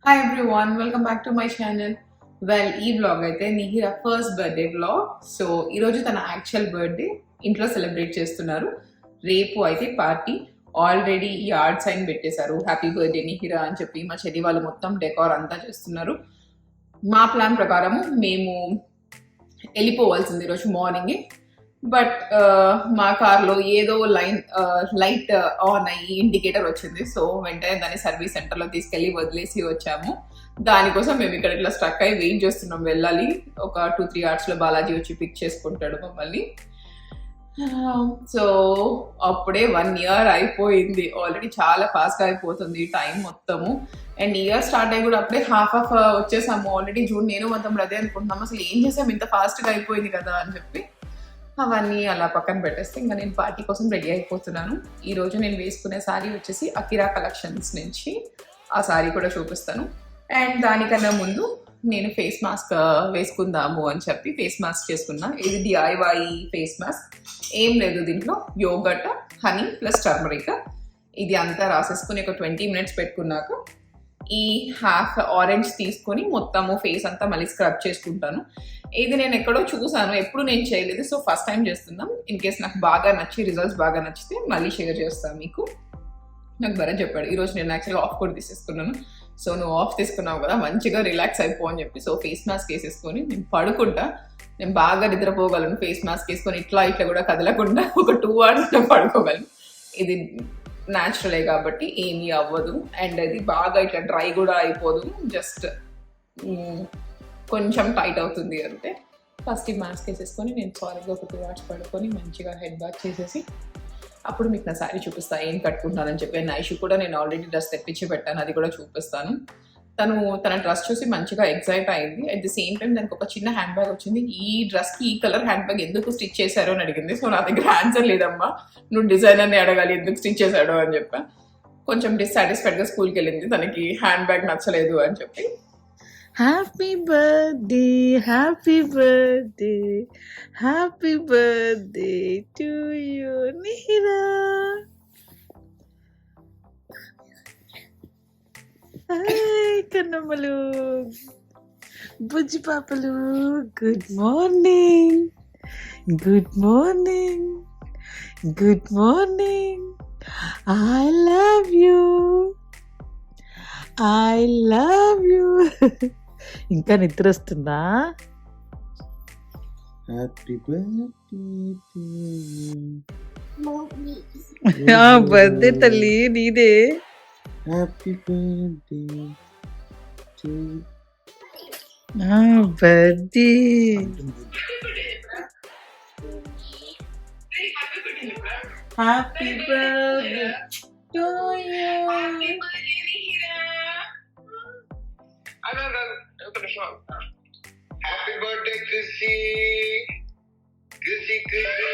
Hi everyone, welcome back to my channel. Well, ఈ vlog అయితే Nihira first birthday vlog. So ఈరోజు తన actual birthday ఇంట్లో సెలబ్రేట్ చేస్తున్నారు. రేపు అయితే పార్టీ. ఆల్రెడీ యార్డ్ సైన్ పెట్టేశారు, హ్యాపీ బర్త్డే నిహిరా అని చెప్పి. మా చెల్లి వాళ్ళు మొత్తం డెకార్ అంతా చేస్తున్నారు. మా ప్లాన్ ప్రకారము మేము వెళ్ళిపోవాల్సింది ఈరోజు మార్నింగే. బట్ మా కార్లో ఏదో లైట్ ఆన్ అయ్యి ఇండికేటర్ వచ్చింది. సో వెంటనే దాన్ని సర్వీస్ సెంటర్లో తీసుకెళ్ళి వదిలేసి వచ్చాము. దానికోసం మేము ఇక్కడ ఇట్లా స్ట్రక్ అయ్యి వెయిట్ చేస్తున్నాం. వెళ్ళాలి, ఒక 2-3 అవర్స్లో బాలాజీ వచ్చి పిక్ చేసుకుంటాడు మమ్మల్ని. సో అప్పుడే 1 year అయిపోయింది. ఆల్రెడీ చాలా ఫాస్ట్గా అయిపోతుంది టైం మొత్తము. అండ్ ఇయర్ స్టార్ట్ అయ్యి కూడా అప్పుడే హాఫ్ వచ్చేసాము. Already June. నేను మొత్తం అదే అనుకుంటున్నాము, అసలు ఏం చేసాము ఇంత ఫాస్ట్గా అయిపోయింది కదా అని చెప్పి. అవన్నీ అలా పక్కన పెట్టేస్తే ఇంకా నేను పార్టీ కోసం రెడీ అయిపోతున్నాను. ఈరోజు నేను వేసుకునే శారీ వచ్చేసి అకిరా కలెక్షన్స్ నుంచి. ఆ శారీ కూడా చూపిస్తాను. అండ్ దానికన్నా ముందు నేను ఫేస్ మాస్క్ వేసుకుందాము అని చెప్పి ఫేస్ మాస్క్ చేసుకున్నా. ఇది DIY ఫేస్ మాస్క్. ఏం లేదు, దీంట్లో యోగట్, హనీ ప్లస్ టర్మరిక్. ఇది అంతా రాసేసుకుని ఒక 20 minutes పెట్టుకున్నాక ఈ హాఫ్ ఆరెంజ్ తీసుకొని మొత్తము ఫేస్ అంతా మళ్ళీ స్క్రబ్ చేసుకుంటాను. ఇది నేను ఎక్కడో చూసాను, ఎప్పుడు నేను చేయలేదు. సో ఫస్ట్ టైం చేస్తున్నాం. ఇన్ కేస్ నాకు బాగా నచ్చి రిజల్ట్స్ బాగా నచ్చితే మళ్ళీ షేర్ చేస్తాను మీకు. నాకు భరత్ చెప్పాడు ఈరోజు, నేను యాక్చువల్గా ఆఫ్ కూడా తీసేసుకున్నాను. సో నువ్వు ఆఫ్ తీసుకున్నావు కదా, మంచిగా రిలాక్స్ అయిపో అని చెప్పి. సో ఫేస్ మాస్క్ వేసేసుకొని నేను పడుకుంటా. నేను బాగా నిద్రపోగలను ఫేస్ మాస్క్ వేసుకొని. ఇట్లా కూడా కదలకుండా ఒక 2 hours పడుకోగలను. ఇది న్యాచురలే కాబట్టి ఏమీ అవ్వదు. అండ్ అది బాగా ఇట్లా డ్రై కూడా అయిపోదు, జస్ట్ కొంచెం టైట్ అవుతుంది అంతే. ఫస్ట్ ఈ మాస్క్ వేసేసుకొని నేను సారీగా ఒక 2 hours పడుకొని మంచిగా హెడ్ బాత్ చేసేసి అప్పుడు మీకు నా శారీ చూపిస్తాను ఏం కట్టుకుంటానని చెప్పి. నైషు కూడా నేను ఆల్రెడీ డ్రెస్ తెప్పించి పెట్టాను, అది కూడా చూపిస్తాను. తన డ్రెస్ చూసి మంచిగా ఎక్సైట్ అయింది. అట్ ది సేమ్ టైం దానికి ఒక చిన్న హ్యాండ్ బ్యాగ్ వచ్చింది. ఈ డ్రెస్కి ఈ కలర్ హ్యాండ్ బ్యాగ్ ఎందుకు స్టిచ్ చేశారో అని అడిగింది. సో నా దగ్గర ఆన్సర్ లేదమ్మా, నువ్వు డిజైనర్ని అడగాలి ఎందుకు స్టిచ్ చేశాడో అని చెప్పా. కొంచెం డిస్సాటిస్ఫైడ్గా స్కూల్కి వెళ్ళింది, తనకి హ్యాండ్ బ్యాగ్ నచ్చలేదు అని చెప్పి. Happy birthday happy birthday happy birthday to you Nihira. Hi కన్నమ్మలు, బుజ్జి పాపలు, good morning, good morning, good morning. I love you, I love you. ఇంకా నిద్ర వస్తుందా? Happy birthday. బర్త్డే తల్లి నీదే. Happy birthday birthday. Happy birthday to you. Happy birthday Krishi Krishi Krishi.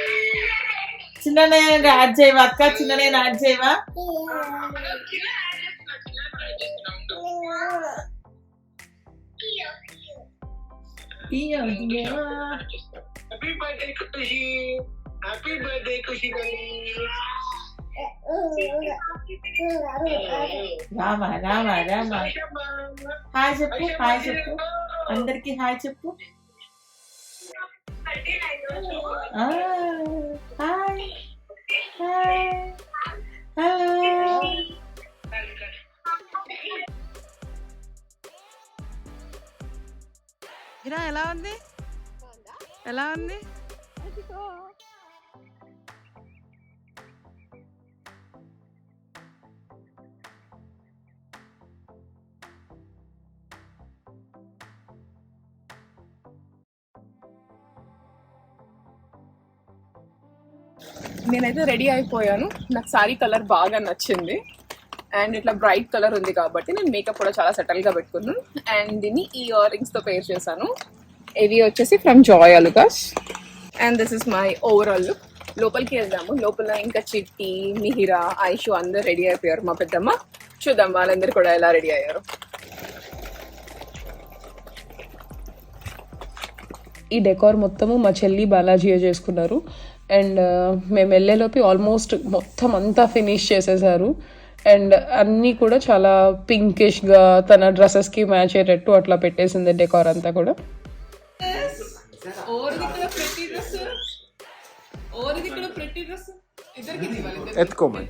చిన్ననే add చేయవా అక్క? చిన్ననే యాడ్ చేయవా? Happy birthday Krishi, happy birthday Krishi. Rama Rama Rama. Hi చెప్పు, హాయ్ చెప్పు, అందరికి హాయ్ చెప్పు. Hi hi hello. ఇరా ఎలా ఉంది, ఎలా ఉంది? నేనైతే రెడీ అయిపోయాను. నాకు శారీ కలర్ బాగా నచ్చింది. అండ్ ఇట్లా బ్రైట్ కలర్ ఉంది కాబట్టి నేను మేకప్ కూడా చాలా సెటిల్గా పెట్టుకున్నాను. అండ్ దీన్ని ఈ ఇయర్ రింగ్స్తో పేర్ చేశాను. ఇవి వచ్చేసి from Joy Alukkas. And this is my overall look. లోపలికి వెళ్దాము. లోపల ఇంకా చిట్టి, మిహిరా, ఐషు అందరు రెడీ అయిపోయారు. మా పెద్దమ్మ. చూద్దాం వాళ్ళందరూ కూడా ఎలా రెడీ అయ్యారు. ఈ డెకార్ మొత్తము మా చెల్లి బాలాజీ చేసుకున్నారు. అండ్ మేము వెళ్ళేలోపు ఆల్మోస్ట్ మొత్తం అంతా ఫినిష్ చేసేసారు. అండ్ అన్నీ కూడా చాలా పింకిష్గా తన డ్రెస్సెస్కి మ్యాచ్ అయ్యేటట్టు అట్లా పెట్టేసింది డెకార్ అంతా కూడా. ఎత్తుకోమని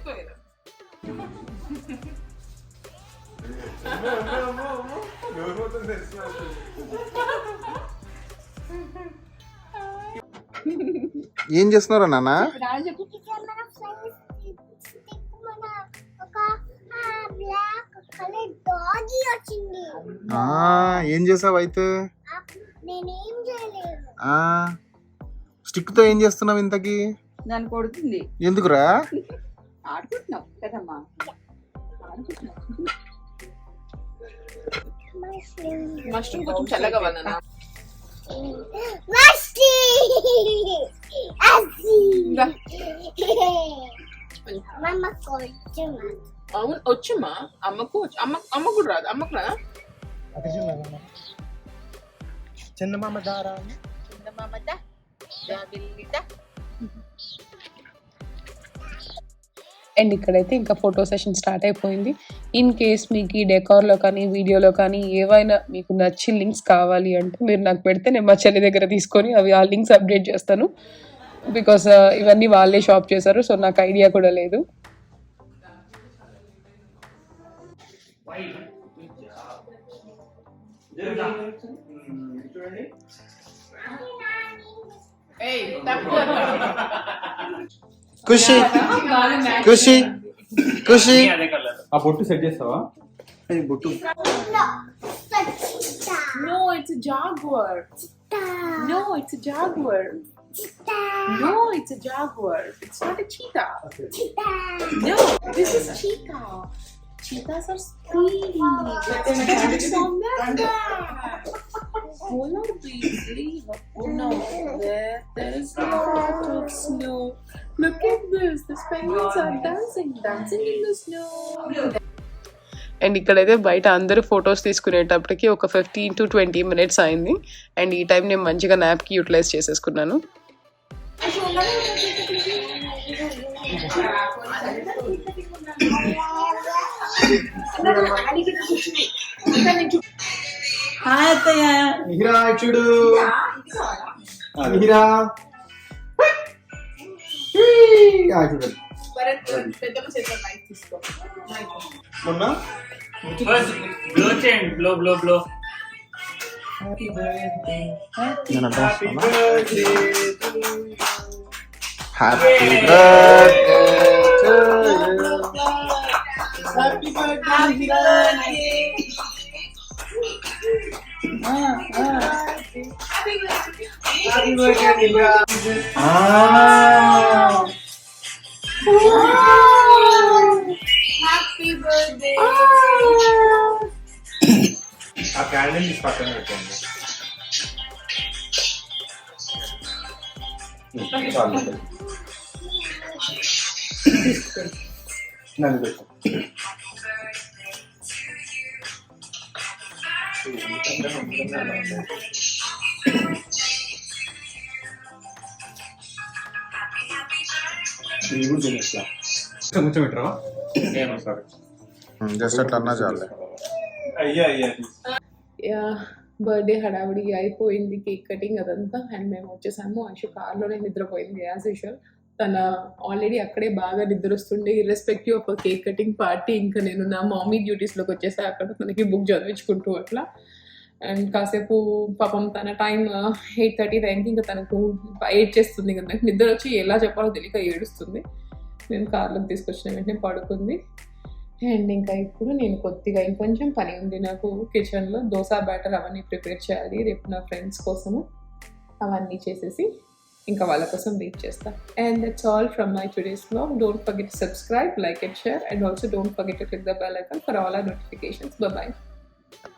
ఏం చేస్తున్నారా నాన్న? ఏం చేసావు అయితే? స్టిక్ తో ఏం చేస్తున్నావు ఇంతకి? దాన్ని కొడుతుంది. ఎందుకురా? ఆడుకుంటున్నావు కదమ్మా. మష్రూమ్ కొంచెం చల్లగా వదనా. అవును వచ్చమ్మా. అమ్మకు అమ్మ కూడా రాదు. అమ్మకు రాదా? చిన్నమామ దారా అండ్ ఇక్కడైతే ఇంకా ఫోటో సెషన్ స్టార్ట్ అయిపోయింది. ఇన్ కేస్ మీకు ఈ డెకార్లో కానీ వీడియోలో కానీ ఏవైనా మీకు నచ్చిన లింక్స్ కావాలి అంటే మీరు నాకు పెడితే నేను మా చెల్లి దగ్గర తీసుకొని అవి ఆ లింక్స్ అప్డేట్ చేస్తాను. బికాస్ ఇవన్నీ వాళ్ళే షాప్ చేశారు, సో నాకు ఐడియా కూడా లేదు. ఖుషి ఖుషి ఖుషి ఆ బొట్టు సెట్ చేస్తావా? బొట్టు No, it's a jaguar. No, it's a jaguar. No, it's a jaguar. It's not a cheetah. No, this is cheetah. Cheetahs are speedy. It's on their back. Hold on, baby. Oh no, there is a lot of snow. Look at this. The penguins are dancing in the snow. And ఇక్కడైతే బయట అందరూ photos తీసుకునేటప్పటికి ఒక 15 to 20 minutes అయింది. And ఈ time నేను మంచిగా నాప్కి utilise చేసేసుకున్నాను. Hi అత్తయ్య. నిహిరా చూడు. నిహిరా చూడండి. మొన్న బ్లో చేయండి. Blow happy birthday to you. Happy birthday. Happy birthday Nihiरा. Happy birthday. ఆ క్యాండిల్ తీసి పక్కన పెట్టండి. కొంచెం పెట్టరా? సారీ, జస్ట్ అట్లా అన్నా చాలే. అయ్యా బర్త్డే హడావిడి అయిపోయింది, కేక్ కటింగ్ అదంతా. అండ్ మేము వచ్చేసాము. ఐషు కార్లోనే నిద్రపోయింది యాజ్ యూజువల్. తన ఆల్రెడీ అక్కడే బాగా నిద్ర వస్తుండే irrespective of cake cutting party. ఇంకా నేను నా మమ్మీ డ్యూటీస్లోకి వచ్చేసా అక్కడ తనకి బుక్ చదివించుకుంటూ అట్లా. అండ్ కాసేపు పాపం తన టైం 8:30 టైంకి ఇంకా తనకు 8 చేస్తుంది కదా, నాకు నిద్ర వచ్చి ఎలా చెప్పాలో తెలియక ఏడుస్తుంది. నేను కార్లోకి తీసుకొచ్చిన వెంటనే పడుకుంది. అండ్ ఇంకా ఇప్పుడు నేను కొద్దిగా ఇంకొంచెం పని ఉంది నాకు కిచెన్లో. దోశ బ్యాటర్ అవన్నీ ప్రిపేర్ చేయాలి రేపు నా ఫ్రెండ్స్ కోసము. అవన్నీ చేసేసి ఇంకా వాళ్ళ కోసం వెయిట్ చేస్తా. And that's all from my today's vlog. Don't forget to subscribe, like and share, and also don't forget to click the bell icon for all our notifications. Bye bye.